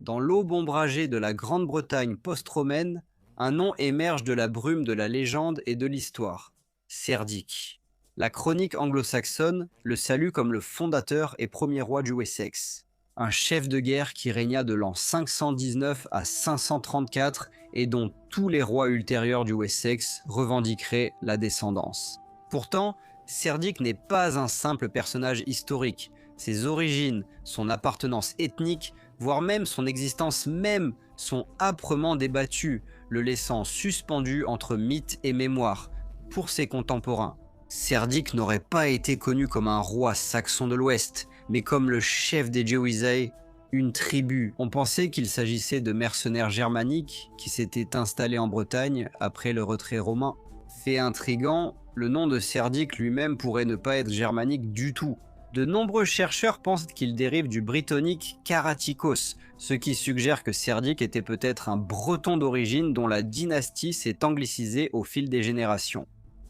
Dans l'aube ombragée de la Grande-Bretagne post-romaine, un nom émerge de la brume de la légende et de l'histoire. Cerdic. La chronique anglo-saxonne le salue comme le fondateur et premier roi du Wessex. Un chef de guerre qui régna de l'an 519 à 534 et dont tous les rois ultérieurs du Wessex revendiqueraient la descendance. Pourtant, Cerdic n'est pas un simple personnage historique. Ses origines, son appartenance ethnique, voire même son existence même, sont âprement débattues, le laissant suspendu entre mythe et mémoire pour ses contemporains. Cerdic n'aurait pas été connu comme un roi saxon de l'Ouest, mais comme le chef des Gewissae, une tribu. On pensait qu'il s'agissait de mercenaires germaniques qui s'étaient installés en Bretagne après le retrait romain. Fait intriguant, le nom de Cerdic lui-même pourrait ne pas être germanique du tout. De nombreux chercheurs pensent qu'il dérive du brittonique Karatikos, ce qui suggère que Cerdic était peut-être un breton d'origine dont la dynastie s'est anglicisée au fil des générations.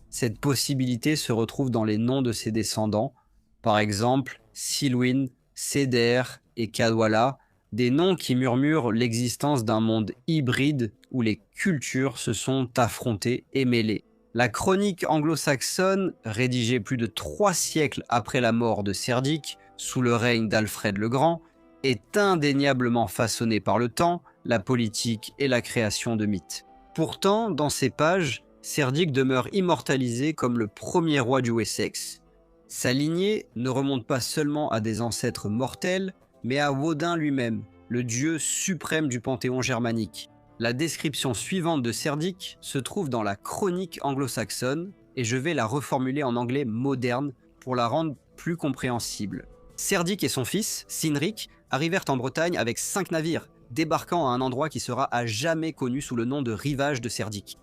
Cette possibilité se retrouve dans les noms de ses descendants, par exemple Silwyn, Céder et Cadwalla, des noms qui murmurent l'existence d'un monde hybride où les cultures se sont affrontées et mêlées. La chronique anglo-saxonne, rédigée plus de 3 siècles après la mort de Cerdic, sous le règne d'Alfred le Grand, est indéniablement façonnée par le temps, la politique et la création de mythes. Pourtant, dans ces pages, Cerdic demeure immortalisé comme le premier roi du Wessex. Sa lignée ne remonte pas seulement à des ancêtres mortels, mais à Woden lui-même, le dieu suprême du panthéon germanique. La description suivante de Cerdic se trouve dans la chronique anglo-saxonne, et je vais la reformuler en anglais moderne pour la rendre plus compréhensible. Cerdic et son fils, Cynric, arrivèrent en Bretagne avec 5 navires, débarquant à un endroit qui sera à jamais connu sous le nom de rivage de Cerdic.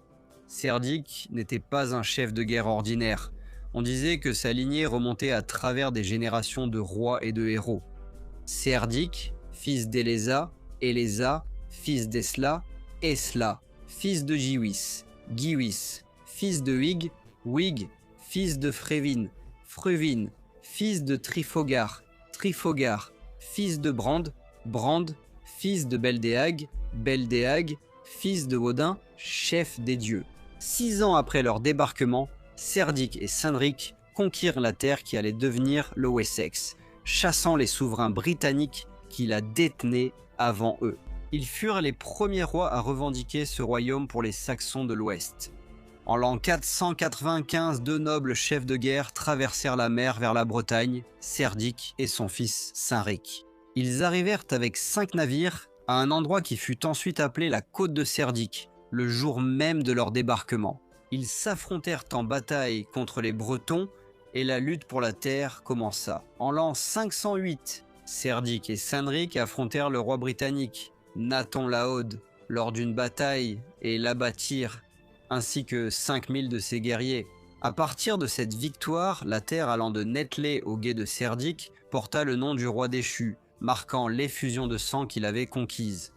Cerdic n'était pas un chef de guerre ordinaire. On disait que sa lignée remontait à travers des générations de rois et de héros. Cerdic, fils d'Elesa, Elesa, fils d'Esla, Esla, fils de Giwis, Giwis, fils de Huig, Huig, fils de Frévin, Fruvin, fils de Trifogar, Trifogar, fils de Brand, Brand, fils de Beldéag, Beldéag, fils de Woden, chef des dieux. 6 ans après leur débarquement, Cerdic et Cynric conquirent la terre qui allait devenir le Wessex, chassant les souverains britanniques qui la détenaient avant eux. Ils furent les premiers rois à revendiquer ce royaume pour les Saxons de l'Ouest. En l'an 495, 2 nobles chefs de guerre traversèrent la mer vers la Bretagne, Cerdic et son fils Cynric. Ils arrivèrent avec 5 navires à un endroit qui fut ensuite appelé la côte de Cerdic, le jour même de leur débarquement. Ils s'affrontèrent en bataille contre les Bretons et la lutte pour la terre commença. En l'an 508, Cerdic et Cynric affrontèrent le roi britannique, Nathan Laod, lors d'une bataille et l'abattirent, ainsi que 5000 de ses guerriers. À partir de cette victoire, la terre allant de Netley au gué de Cerdic porta le nom du roi déchu, marquant l'effusion de sang qu'il avait conquise.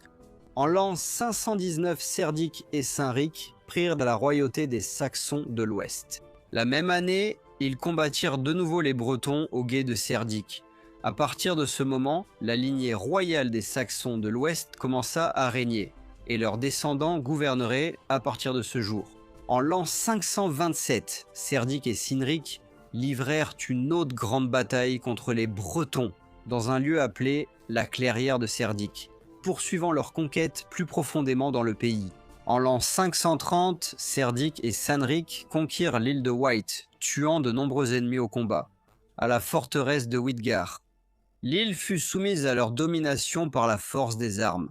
En l'an 519, Cerdic et Cynric prirent la royauté des Saxons de l'Ouest. La même année, ils combattirent de nouveau les Bretons au gué de Cerdic. À partir de ce moment, la lignée royale des Saxons de l'Ouest commença à régner, et leurs descendants gouverneraient à partir de ce jour. En l'an 527, Cerdic et Cynric livrèrent une autre grande bataille contre les Bretons, dans un lieu appelé la Clairière de Cerdic, poursuivant leur conquête plus profondément dans le pays. En l'an 530, Cerdic et Cynric conquirent l'île de Wight, tuant de nombreux ennemis au combat, à la forteresse de Whitgar. L'île fut soumise à leur domination par la force des armes.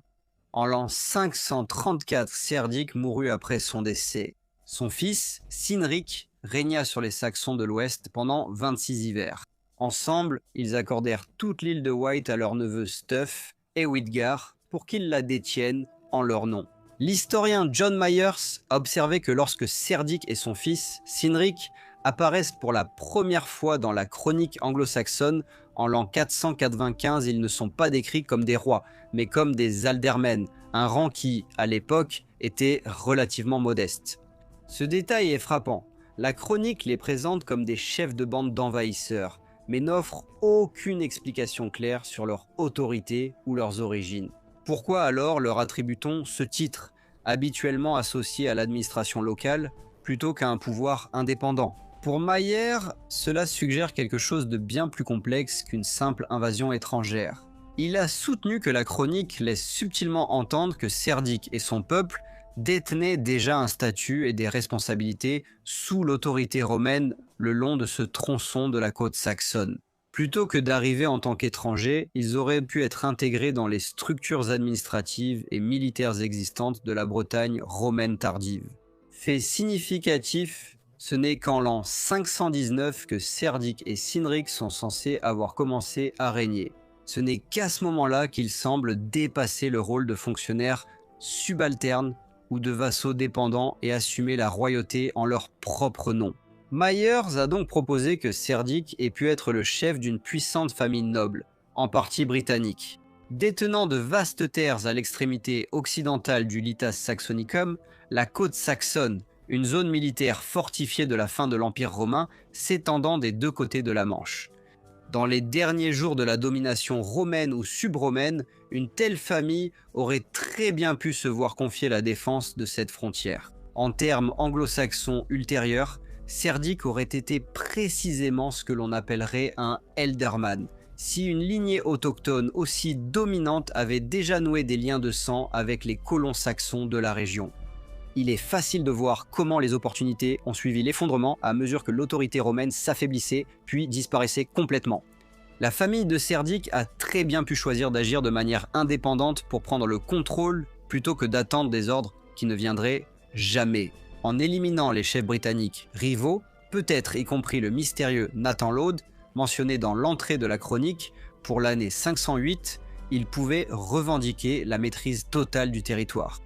En l'an 534, Cerdic mourut après son décès. Son fils, Cynric, régna sur les Saxons de l'Ouest pendant 26 hivers. Ensemble, ils accordèrent toute l'île de Wight à leur neveu Stuff et Whitgar pour qu'ils la détiennent en leur nom. L'historien John Myers a observé que lorsque Cerdic et son fils, Cynric, apparaissent pour la première fois dans la chronique anglo-saxonne, en l'an 495, ils ne sont pas décrits comme des rois, mais comme des aldermen, un rang qui, à l'époque, était relativement modeste. Ce détail est frappant. La chronique les présente comme des chefs de bande d'envahisseurs, mais n'offre aucune explication claire sur leur autorité ou leurs origines. Pourquoi alors leur attribue-t-on ce titre, habituellement associé à l'administration locale, plutôt qu'à un pouvoir indépendant? Pour Mayer, cela suggère quelque chose de bien plus complexe qu'une simple invasion étrangère. Il a soutenu que la chronique laisse subtilement entendre que Cerdic et son peuple détenaient déjà un statut et des responsabilités sous l'autorité romaine le long de ce tronçon de la côte saxonne. Plutôt que d'arriver en tant qu'étrangers, ils auraient pu être intégrés dans les structures administratives et militaires existantes de la Bretagne romaine tardive. Fait significatif, ce n'est qu'en l'an 519 que Cerdic et Cynric sont censés avoir commencé à régner. Ce n'est qu'à ce moment-là qu'ils semblent dépasser le rôle de fonctionnaires subalternes ou de vassaux dépendants et assumer la royauté en leur propre nom. Myers a donc proposé que Cerdic ait pu être le chef d'une puissante famille noble, en partie britannique. Détenant de vastes terres à l'extrémité occidentale du Litas Saxonicum, la côte saxonne, une zone militaire fortifiée de la fin de l'Empire romain s'étendant des deux côtés de la Manche. Dans les derniers jours de la domination romaine ou subromaine, une telle famille aurait très bien pu se voir confier la défense de cette frontière. En termes anglo-saxons ultérieurs, Cerdic aurait été précisément ce que l'on appellerait un Elderman, si une lignée autochtone aussi dominante avait déjà noué des liens de sang avec les colons saxons de la région. Il est facile de voir comment les opportunités ont suivi l'effondrement à mesure que l'autorité romaine s'affaiblissait puis disparaissait complètement. La famille de Cerdic a très bien pu choisir d'agir de manière indépendante pour prendre le contrôle plutôt que d'attendre des ordres qui ne viendraient jamais. En éliminant les chefs britanniques rivaux, peut-être y compris le mystérieux Nathan Lode, mentionné dans l'entrée de la chronique, pour l'année 508, il pouvait revendiquer la maîtrise totale du territoire.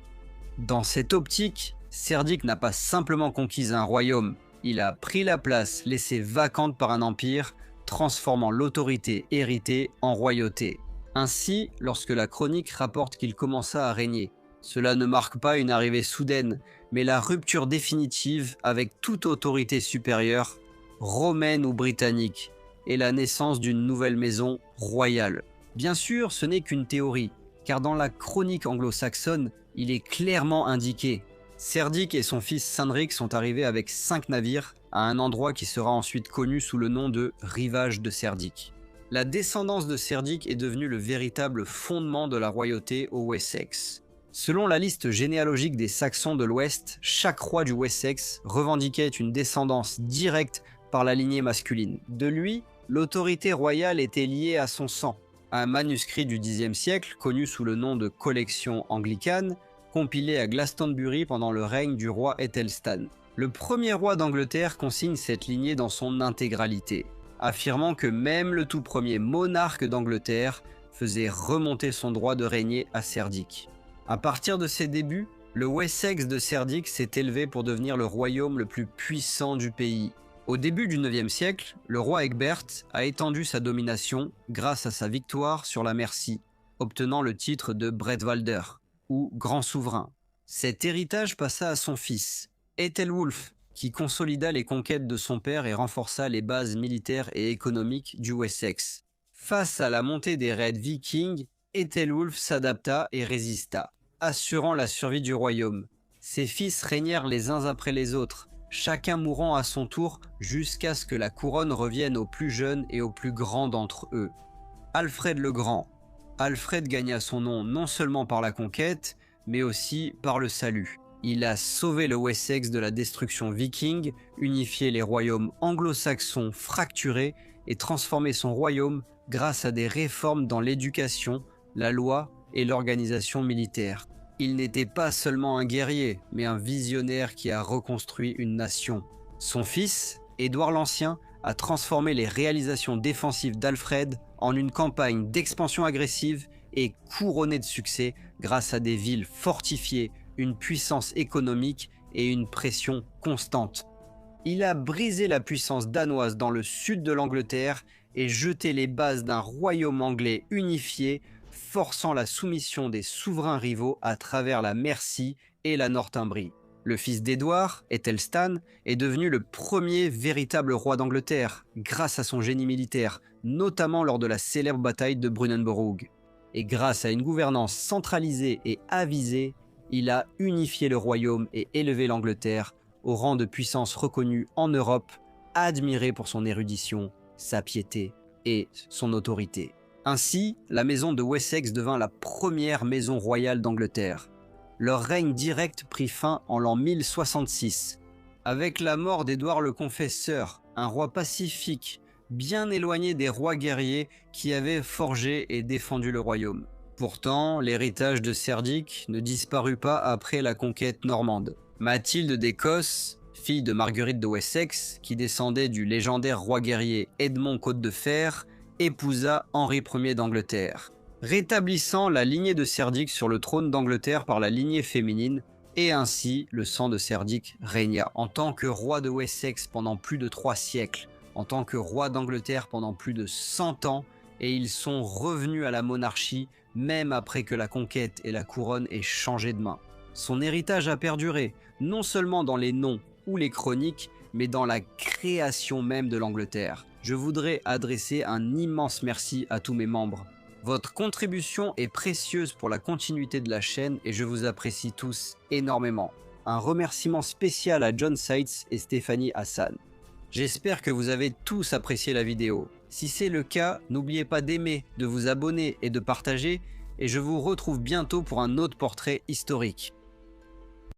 Dans cette optique, Cerdic n'a pas simplement conquis un royaume, il a pris la place laissée vacante par un empire, transformant l'autorité héritée en royauté. Ainsi, lorsque la chronique rapporte qu'il commença à régner, cela ne marque pas une arrivée soudaine, mais la rupture définitive avec toute autorité supérieure, romaine ou britannique, et la naissance d'une nouvelle maison royale. Bien sûr, ce n'est qu'une théorie, car dans la chronique anglo-saxonne, il est clairement indiqué. Cerdic et son fils Cynric sont arrivés avec 5 navires à un endroit qui sera ensuite connu sous le nom de Rivage de Cerdic. La descendance de Cerdic est devenue le véritable fondement de la royauté au Wessex. Selon la liste généalogique des Saxons de l'Ouest, chaque roi du Wessex revendiquait une descendance directe par la lignée masculine. De lui, l'autorité royale était liée à son sang. Un manuscrit du Xe siècle, connu sous le nom de Collection anglicane, compilé à Glastonbury pendant le règne du roi Æthelstan. Le premier roi d'Angleterre consigne cette lignée dans son intégralité, affirmant que même le tout premier monarque d'Angleterre faisait remonter son droit de régner à Cerdic. À partir de ses débuts, le Wessex de Cerdic s'est élevé pour devenir le royaume le plus puissant du pays. Au début du IXe siècle, le roi Egbert a étendu sa domination grâce à sa victoire sur la Mercie, obtenant le titre de Bretwalder, ou grand souverain. Cet héritage passa à son fils, Æthelwulf, qui consolida les conquêtes de son père et renforça les bases militaires et économiques du Wessex. Face à la montée des raids vikings, Æthelwulf s'adapta et résista, assurant la survie du royaume. Ses fils régnèrent les uns après les autres, chacun mourant à son tour jusqu'à ce que la couronne revienne au plus jeune et au plus grand d'entre eux, Alfred le Grand. Alfred gagna son nom non seulement par la conquête, mais aussi par le salut. Il a sauvé le Wessex de la destruction viking, unifié les royaumes anglo-saxons fracturés et transformé son royaume grâce à des réformes dans l'éducation, la loi et l'organisation militaire. Il n'était pas seulement un guerrier, mais un visionnaire qui a reconstruit une nation. Son fils, Édouard l'Ancien, a transformé les réalisations défensives d'Alfred en une campagne d'expansion agressive et couronnée de succès grâce à des villes fortifiées, une puissance économique et une pression constante. Il a brisé la puissance danoise dans le sud de l'Angleterre et jeté les bases d'un royaume anglais unifié, forçant la soumission des souverains rivaux à travers la Mercie et la Northumbrie. Le fils d'Édouard, Æthelstan, est devenu le premier véritable roi d'Angleterre, grâce à son génie militaire, notamment lors de la célèbre bataille de Brunanburh. Et grâce à une gouvernance centralisée et avisée, il a unifié le royaume et élevé l'Angleterre au rang de puissance reconnue en Europe, admirée pour son érudition, sa piété et son autorité. Ainsi, la maison de Wessex devint la première maison royale d'Angleterre. Leur règne direct prit fin en l'an 1066, avec la mort d'Édouard le Confesseur, un roi pacifique, bien éloigné des rois guerriers qui avaient forgé et défendu le royaume. Pourtant, l'héritage de Cerdic ne disparut pas après la conquête normande. Mathilde d'Écosse, fille de Marguerite de Wessex, qui descendait du légendaire roi guerrier Edmond Côte de Fer, épousa Henri Ier d'Angleterre, rétablissant la lignée de Cerdic sur le trône d'Angleterre par la lignée féminine, et ainsi le sang de Cerdic régna en tant que roi de Wessex pendant plus de 3 siècles, en tant que roi d'Angleterre pendant plus de 100 ans, et ils sont revenus à la monarchie même après que la conquête et la couronne aient changé de main. Son héritage a perduré, non seulement dans les noms ou les chroniques, mais dans la création même de l'Angleterre. Je voudrais adresser un immense merci à tous mes membres. Votre contribution est précieuse pour la continuité de la chaîne et je vous apprécie tous énormément. Un remerciement spécial à John Seitz et Stéphanie Hassan. J'espère que vous avez tous apprécié la vidéo. Si c'est le cas, n'oubliez pas d'aimer, de vous abonner et de partager, et je vous retrouve bientôt pour un autre portrait historique.